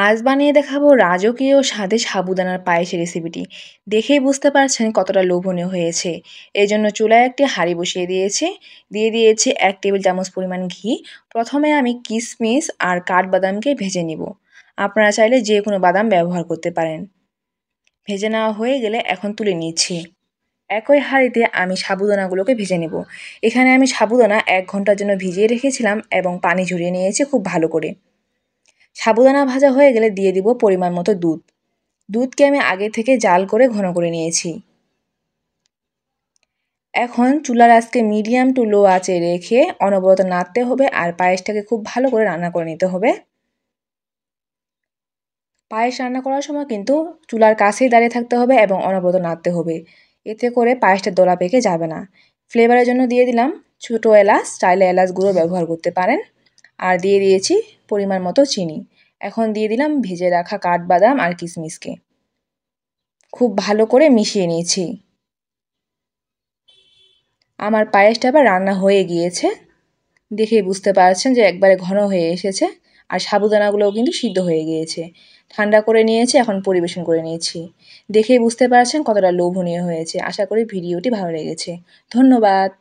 আজ বানিয়ে দেখাবো রাজকীয় স্বাদে সাবুদানার পায়েসের রেসিপিটি। দেখেই বুঝতে পারছেন কতটা লোভনীয় হয়েছে। এই জন্য চুলায় একটি হাঁড়ি বসিয়ে দিয়ে দিয়েছি 1 টেবিল চামচ পরিমাণ ঘি। প্রথমে আমি কিশমিশ আর কাঠবাদামকে ভেজে নিব। আপনারা চাইলে যে কোনো বাদাম ব্যবহার করতে পারেন। ভেজে নেওয়া হয়ে গেলে এখন তুলে নিচ্ছি। একই হাঁড়িতে আমি সাবুদানাগুলোকে ভেজে নেব। এখানে আমি সাবুদানা 1 ঘন্টার জন্য ভিজিয়ে রেখেছিলাম এবং পানি ঝরিয়ে নিয়েছি খুব ভালো করে। সাবুদানা ভাজা হয়ে গেলে দিয়ে দিব পরিমাণ মতো দুধ। দুধকে আমি আগে থেকে জাল করে ঘন করে নিয়েছি। এখন চুলার আঁচকে মিডিয়াম টু লো আঁচে রেখে অনবরত নাড়তে হবে আর পায়েসটাকে খুব ভালো করে রান্না করে নিতে হবে। পায়েস রান্না করার সময় কিন্তু চুলার কাছেই দাঁড়িয়ে থাকতে হবে এবং অনবরত নাড়তে হবে। এতে করে পায়েসটা দলা পেকে যাবে না। ফ্লেভারের জন্য দিয়ে দিলাম ছোটো এলাচ, চাইলে এলাচ গুঁড়ো ব্যবহার করতে পারেন। আর দিয়ে দিয়েছি পরিমাণ মতো চিনি। এখন দিয়ে দিলাম ভেজে রাখা কাঠবাদাম আর কিশমিশকে। খুব ভালো করে মিশিয়ে নিয়েছি। আমার পায়েসটা এবার রান্না হয়ে গিয়েছে। দেখেই বুঝতে পারছেন যে একবারে ঘন হয়ে এসেছে আর সাবুদানাগুলোও কিন্তু সিদ্ধ হয়ে গিয়েছে। ঠান্ডা করে নিয়েছি, এখন পরিবেশন করে নিয়েছি। দেখেই বুঝতে পারছেন কতটা লোভনীয় হয়েছে। আশা করি ভিডিওটি ভালো লেগেছে। ধন্যবাদ।